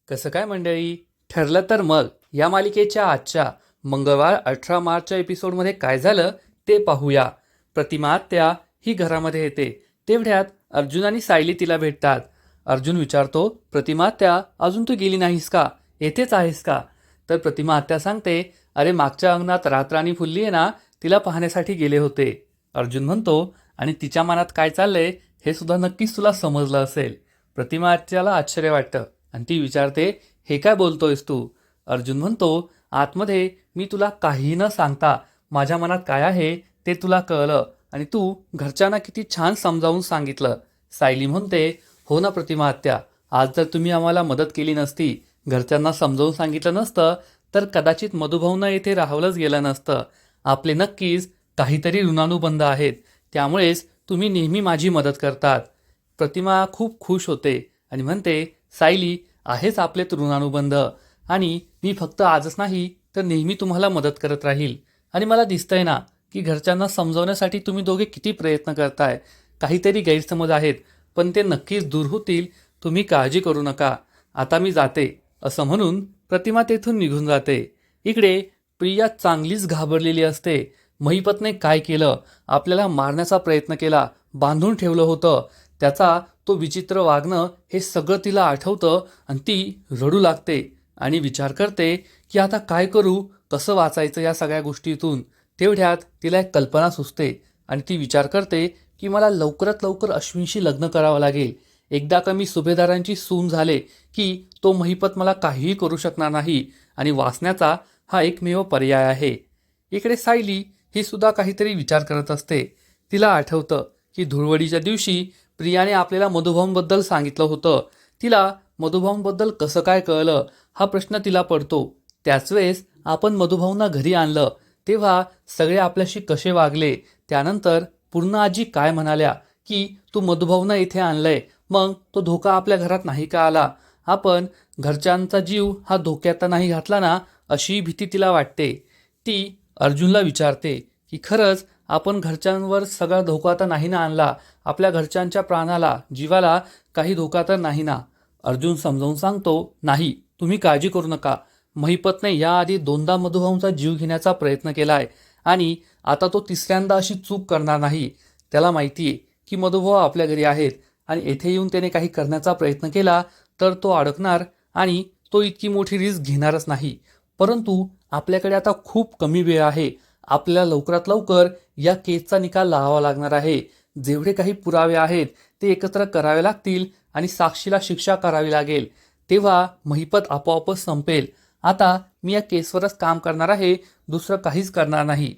कसं काय मंडळी? ठरलं तर मग या मालिकेच्या आजच्या मंगळवार 18 मार्चच्या एपिसोडमध्ये काय झालं ते पाहूया. प्रतिमा आत्या ही घरामध्ये येते. तेवढ्यात अर्जुन आणि सायली तिला भेटतात. अर्जुन विचारतो, प्रतिमा आत्या अजून तू गेली नाहीस का? येथेच आहेस का? तर प्रतिमा आत्या सांगते, अरे मागच्या अंगणात रातराणी फुलली आहे ना, तिला पाहण्यासाठी गेले होते. अर्जुन म्हणतो, आणि तिच्या मनात काय चाललंय हे सुद्धा नक्कीच तुला समजलं असेल. प्रतिमा आत्याला आश्चर्य वाटतं आणि ती विचारते, हे काय बोलतोयस तू? अर्जुन म्हणतो, आतमध्ये मी तुला काही न सांगता माझ्या मनात काय आहे ते तुला कळलं आणि तू घरच्यांना किती छान समजावून सांगितलं. सायली म्हणते, हो ना प्रतिमा आत्या, आज जर तुम्ही आम्हाला मदत केली नसती, घरच्यांना समजावून सांगितलं नसतं, तर कदाचित मधुभाऊंना येथे राहवलंच गेलं नसतं. आपले नक्कीच काहीतरी ऋणानुबंध आहेत, त्यामुळेच तुम्ही नेहमी माझी मदत करतात. प्रतिमा खूप खुश होते आणि म्हणते, सायली, आहेच आपले ऋणानुबंध आणि मी फक्त आजच नाही तर नेहमी तुम्हाला मदत करत राहील. आणि मला दिसतंय ना की घरच्यांना समजवण्यासाठी तुम्ही दोघे किती प्रयत्न करताय. काहीतरी गैरसमज आहेत, पण ते नक्कीच दूर होतील. तुम्ही काळजी करू नका. आता मी जाते, असं म्हणून प्रतिमा तेथून निघून जाते. इकडे प्रिया चांगलीच घाबरलेली असते. महिपतने काय केलं? आपल्याला मारण्याचा प्रयत्न केला, बांधून ठेवलं होतं. त्याचा तो विचित्र वागणं हे सगळं तिला आठवतं आणि ती रडू लागते आणि विचार करते की आता काय करू, कसं वाचायचं या सगळ्या गोष्टीतून. तेवढ्यात तिला एक कल्पना सुचते आणि ती विचार करते की मला लवकरात लवकर अश्विनशी लग्न करावं लागेल. एकदा का मी सुभेदारांची सून झाले की तो महिपत मला काहीही करू शकणार नाही आणि वाचण्याचा हा एकमेव पर्याय आहे. इकडे सायली ही सुद्धा काहीतरी विचार करत असते. तिला आठवतं की धुळवडीच्या दिवशी प्रियाने आपल्याला मधुभाऊंबद्दल सांगितलं होतं. तिला मधुभाऊंबद्दल कसं काय कळलं हा प्रश्न तिला पडतो. त्याच वेळेस आपण मधुभाऊंना घरी आणलं तेव्हा सगळे आपल्याशी कसे वागले, त्यानंतर पूर्ण आजी काय म्हणाल्या की तू मधुभाऊंना इथे आणलंय, मग तो धोका आपल्या घरात नाही का आला? आपण घरच्यांचा जीव हा धोक्यात नाही घातला ना, अशी भीती तिला वाटते. ती अर्जुनला विचारते की खरंच आपण घरच्यांवर सगळा धोका तर नाही ना आणला? आपल्या घरच्यांच्या प्राणाला, जीवाला काही धोका तर नाही ना? अर्जुन समजावून सांगतो, नाही, तुम्ही काळजी करू नका. महिपतने याआधी 2दा मधुभाऊंचा जीव घेण्याचा प्रयत्न केलाय आणि आता तो तिसऱ्यांदा अशी चूक करणार नाही. त्याला माहिती आहे की मधुभाऊ आपल्या घरी आहेत आणि येथे येऊन त्याने काही करण्याचा प्रयत्न केला तर तो अडकणार आणि तो इतकी मोठी रिस्क घेणारच नाही. परंतु आपल्याकडे आता खूप कमी वेळ आहे. आपल्याला लवकरात लवकर या केसचा निकाल लावावा लागणार आहे. जेवढे काही पुरावे आहेत ते एकत्र करावे लागतील आणि साक्षीला शिक्षा करावी लागेल. तेव्हा महिपत आपोआपच संपेल. आता मी या केसवरच काम करणार आहे, दुसरं काहीच करणार नाही.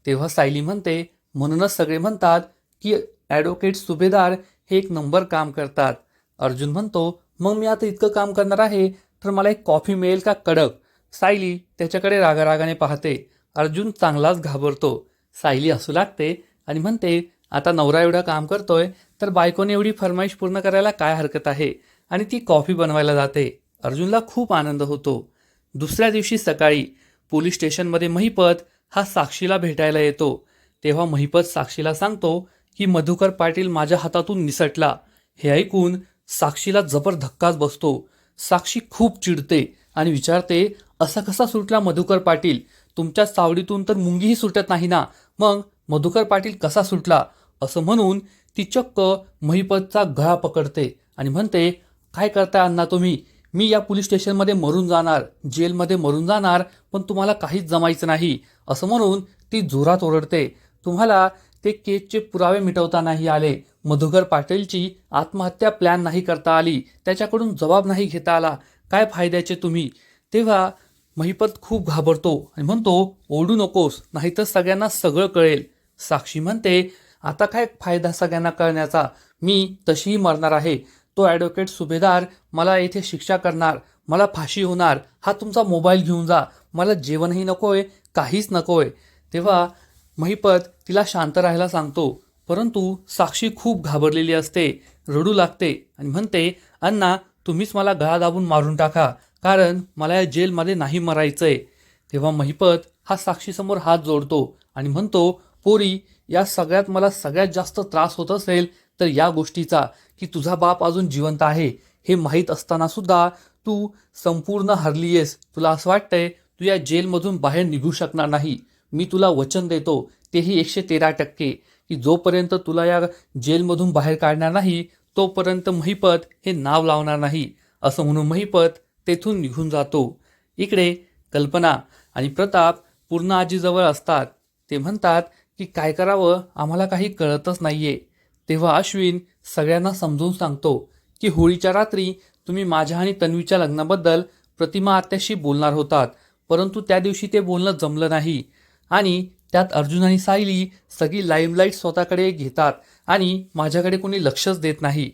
तेव्हा सायली म्हणते, म्हणूनच सगळे म्हणतात की ॲडव्होकेट सुभेदार हे एक नंबर काम करतात. अर्जुन म्हणतो, मग मी आता इतकं काम करणार आहे तर मला एक कॉफी मिळेल का कडक? सायली त्याच्याकडे रागारागाने पाहते. अर्जुन चांगलाच घाबरतो. सायली हसू लागते आणि म्हणते, आता नवरा एवढं काम करतोय तर बायकोने एवढी फरमाईश पूर्ण करायला काय हरकत आहे? आणि ती कॉफी बनवायला जाते. अर्जुनला खूप आनंद होतो. दुसऱ्या दिवशी सकाळी पोलीस स्टेशनमध्ये महिपत हा साक्षीला भेटायला येतो. तेव्हा महिपत साक्षीला सांगतो की मधुकर पाटील माझ्या हातातून निसटला. हे ऐकून साक्षीला जबर धक्काच बसतो. साक्षी खूप चिडते आणि विचारते, असा कसा सुटला मधुकर पाटील? तुमच्या चावडीतून तर मुंगीही सुटत नाही ना, मग मधुकर पाटील कसा सुटला? असं म्हणून ती चक्क महिपतचा गळा पकडते आणि म्हणते, काय करताय अण्णा तुम्ही? मी या पोलीस स्टेशनमध्ये मरून जाणार, जेलमध्ये मरून जाणार, पण तुम्हाला काहीच जमायचं नाही, असं म्हणून ती जोरात ओरडते. तुम्हाला ते केसचे पुरावे मिटवता नाही आले, मधुकर पाटीलची आत्महत्या प्लॅन नाही करता आली, त्याच्याकडून जबाब नाही घेता आला, काय फायद्याचे तुम्ही? तेव्हा महिपत खूप घाबरतो आणि म्हणतो, ओरडू नकोस, नाहीतर सगळ्यांना सगळं कळेल. साक्षी म्हणते, आता काय फायदा सगळ्यांना कळण्याचा? मी तशीही मरणार आहे. तो ॲडव्होकेट सुभेदार मला येथे शिक्षा करणार, मला फाशी होणार. हा तुमचा मोबाईल घेऊन जा, मला जेवणही नकोय, काहीच नकोय. तेव्हा महिपत तिला शांत राहायला सांगतो, परंतु साक्षी खूप घाबरलेली असते, रडू लागते आणि म्हणते, अण्णा तुम्हीच मला गळा दाबून मारून टाका, कारण मला या जेलमध्ये नाही मरायचंय. तेव्हा महिपत हा साक्षीसमोर हात जोडतो आणि म्हणतो, पोरी, या सगळ्यात मला सगळ्यात जास्त त्रास होत असेल तर या गोष्टीचा की तुझा बाप अजून जिवंत आहे हे माहीत असताना सुद्धा तू संपूर्ण हरलीयस, तुला असं वाटतंय तू या जेलमधून बाहेर निघू शकणार नाही. मी तुला वचन देतो, तेही 113%, की जोपर्यंत तुला या जेलमधून बाहेर काढणार नाही तोपर्यंत महिपत हे नाव लावणार नाही. असं म्हणून महिपत तेथून निघून जातो. इकडे कल्पना आणि प्रताप पूर्ण आजीजवळ असतात. ते म्हणतात की काय करावं आम्हाला काही कळतच नाहीये. तेव्हा अश्विन सगळ्यांना समजून सांगतो की होळीच्या रात्री तुम्ही माझ्या आणि तन्वीच्या लग्नाबद्दल प्रतिमा आत्याशी बोलणार होतात, परंतु त्या दिवशी ते बोलणं जमलं नाही आणि त्यात अर्जुन आणि सायली सगळी लाईमलाईट स्वतःकडे घेतात आणि माझ्याकडे कोणी लक्षच देत नाही.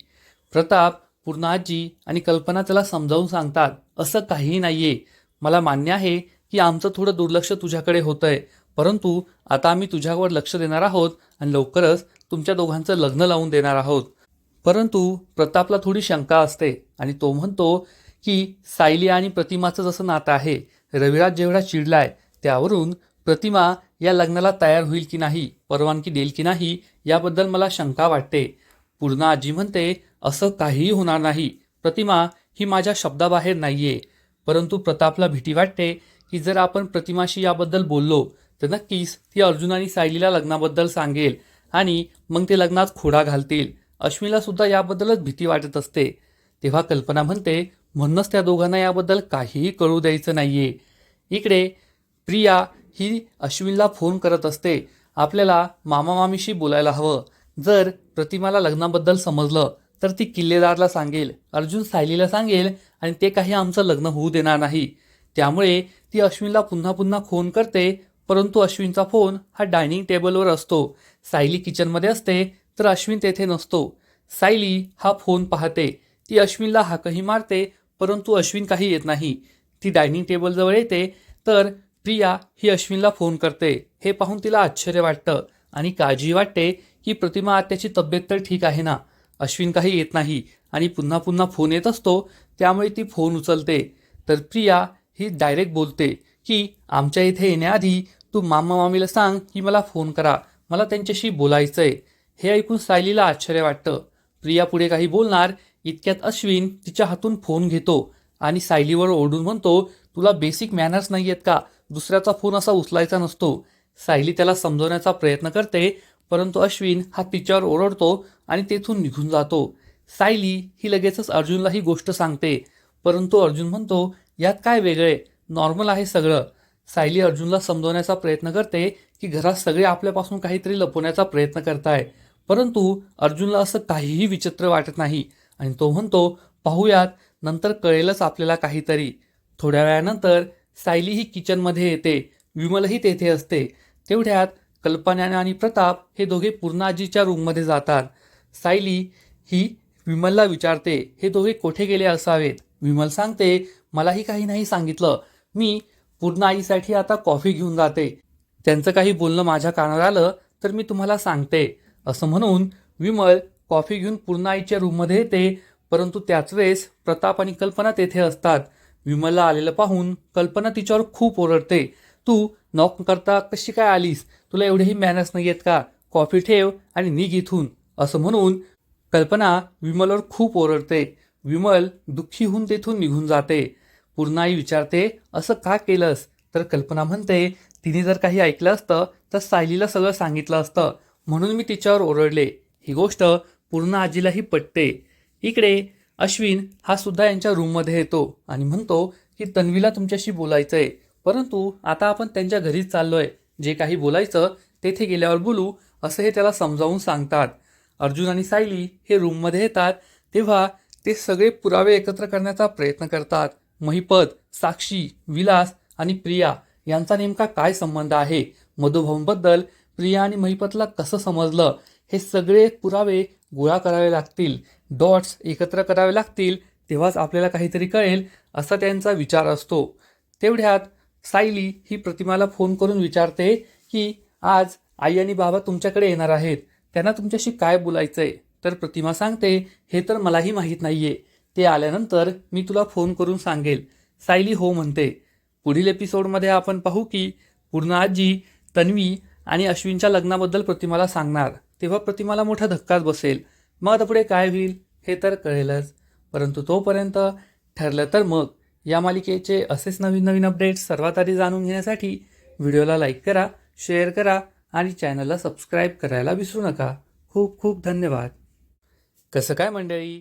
प्रताप, पूर्ण आजी आणि कल्पना त्याला समजावून सांगतात, असं काहीही नाहीये. मला मान्य आहे की आमचं थोडं दुर्लक्ष तुझ्याकडे होतंय, परंतु आता आम्ही तुझ्यावर लक्ष देणार आहोत आणि लवकरच तुमच्या दोघांचं लग्न लावून देणार आहोत. परंतु प्रतापला थोडी शंका असते आणि तो म्हणतो की सायली आणि प्रतिमाचं जसं नातं आहे, रविराज जेवढा चिडलाय त्यावरून प्रतिमा या लग्नाला तयार होईल की नाही, परवानगी देईल की नाही, याबद्दल मला शंका वाटते. पूर्ण आजी म्हणते, असं काहीही होणार नाही. प्रतिमा ही माझ्या शब्दाबाहेर नाहीये. परंतु प्रतापला भीती वाटते की जर आपण प्रतिमाशी याबद्दल बोललो तर नक्कीच ती अर्जुन आणि सायलीला लग्नाबद्दल सांगेल आणि मग ते लग्नात खोडा घालतील. अश्विनला सुद्धा याबद्दलच भीती वाटत असते. तेव्हा कल्पना म्हणते, म्हणूनच त्या दोघांना याबद्दल काहीही कळू द्यायचं नाहीये. इकडे प्रिया ही अश्विनला फोन करत असते, आपल्याला मामा मामीशी बोलायला हवं. जर प्रतिमाला लग्नाबद्दल समजलं तर ती किल्लेदारला सांगेल, अर्जुन सायलीला सांगेल आणि ते काही आमचं लग्न होऊ देणार नाही. त्यामुळे ती अश्विनला पुन्हा पुन्हा फोन करते, परंतु अश्विनचा फोन हा डायनिंग टेबलवर असतो. सायली किचनमध्ये असते तर अश्विन तेथे नसतो. सायली हा फोन पाहते, ती अश्विनला हाकही मारते, परंतु अश्विन काही येत नाही. ती डायनिंग टेबलजवळ येते तर प्रिया ही अश्विनला फोन करते. हे पाहून तिला आश्चर्य वाटतं आणि काळजी वाटते की प्रतिमा आत्याची तब्येत तर ठीक आहे ना. अश्विन काही येत नाही आणि पुन्हा पुन्हा फोन येत असतो, त्यामुळे ती फोन उचलते. तर प्रिया ही डायरेक्ट बोलते की आमच्या इथे येण्याआधी तू मामा मामीला सांग की मला फोन करा, मला त्यांच्याशी बोलायचंय. हे ऐकून सायलीला आश्चर्य वाटतं. प्रिया पुढे काही बोलणार इतक्यात अश्विन तिच्या हातून फोन घेतो आणि सायलीवर ओरडून म्हणतो, तुला बेसिक मॅनर्स नाही आहेत का, दुसऱ्याचा फोन असा उचलायचा नसतो. सायली त्याला समजवण्याचा प्रयत्न करते, परंतु अश्विन हा तिच्यावर ओरडतो आणि तेथून निघून जातो. सायली ही लगेचच अर्जुनला ही गोष्ट सांगते, परंतु अर्जुन म्हणतो, यात काय वेगळे, नॉर्मल आहे सगळं. सायली अर्जुनला समजवण्याचा प्रयत्न करते की घरात सगळे आपल्यापासून काहीतरी लपवण्याचा प्रयत्न करताय, परंतु अर्जुनला असं काहीही विचित्र वाटत नाही आणि तो म्हणतो, पाहूयात, नंतर कळेलच आपल्याला काहीतरी. थोड्या वेळानंतर सायली ही किचनमध्ये येते, विमलही तेथे असते. तेवढ्यात कल्पना आणि प्रताप हे दोघे पूर्ण आजीच्या रूममध्ये जातात. सायली ही विमलला विचारते, हे दोघे कोठे गेले असावेत. विमल सांगते, मलाही काही नाही सांगितलं, मी पूर्ण आईसाठी आता कॉफी घेऊन जाते, त्यांचं काही बोलणं माझ्या कानावर आलं तर मी तुम्हाला सांगते. असं म्हणून विमल कॉफी घेऊन पूर्ण आईच्या रूममध्ये येते, परंतु त्याच वेळेस प्रताप आणि कल्पना तेथे असतात. विमलला आलेलं पाहून कल्पना तिच्यावर खूप ओरडते, तू नॉक करता कशी काय आलीस, तुला एवढेही मॅनर्स नाही आहेत का, कॉफी ठेव आणि निघ इथून. असं म्हणून कल्पना विमलवर खूप ओरडते. विमल दुःखी होऊन तेथून निघून जाते. पूर्ण आई विचारते, असं का केलंस. तर कल्पना म्हणते, तिने जर काही ऐकलं असतं तर सायलीला सगळं सांगितलं असतं, म्हणून मी तिच्यावर ओरडले. ही गोष्ट पूर्ण आजीलाही पटते. इकडे अश्विन हा सुद्धा यांच्या रूममध्ये येतो आणि म्हणतो की तन्वीला तुमच्याशी बोलायचंय, परंतु आता आपण त्यांच्या घरीच चाललोय, जे काही बोलायचं तेथे गेल्यावर बोलू, असं हे त्याला समजावून सांगतात. अर्जुन आणि सायली हे रूममध्ये येतात तेव्हा ते सगळे पुरावे एकत्र करण्याचा प्रयत्न करतात. महिपत, साक्षी, विलास आणि प्रिया यांचा नेमका काय संबंध आहे, मधुभाऊंबद्दल प्रिया आणि महिपतला कसं समजलं, हे सगळे पुरावे गोळा करावे लागतील, डॉट्स एकत्र करावे लागतील, तेव्हाच आपल्याला काहीतरी कळेल, असा त्यांचा विचार असतो. तेवढ्यात सायली ही प्रतिमाला फोन करून विचारते की आज आई आणि बाबा तुमच्याकडे येणार आहेत, त्यांना तुमच्याशी काय बोलायचंय. तर प्रतिमा सांगते, हे तर मलाही माहीत नाहीये, ते आल्यानंतर मी तुला फोन करून सांगेल. सायली हो म्हणते. पुढील एपिसोडमध्ये आपण पाहू की पूर्ण आजी तन्वी आणि अश्विनच्या लग्नाबद्दल प्रतिमाला सांगणार, तेव्हा प्रतिमाला मोठा धक्काच बसेल. मग आता पुढे काय होईल हे तर कळेलच. परंतु तोपर्यंत ठरलं तर मग या मालिकेचे असेच नवीन नवीन अपडेट्स सर्वात आधी जाणून घेण्यासाठी व्हिडिओला लाईक करा, शेअर करा आणि चॅनलला सबस्क्राईब करायला विसरू नका. खूप खूप धन्यवाद. कसं काय मंडळी,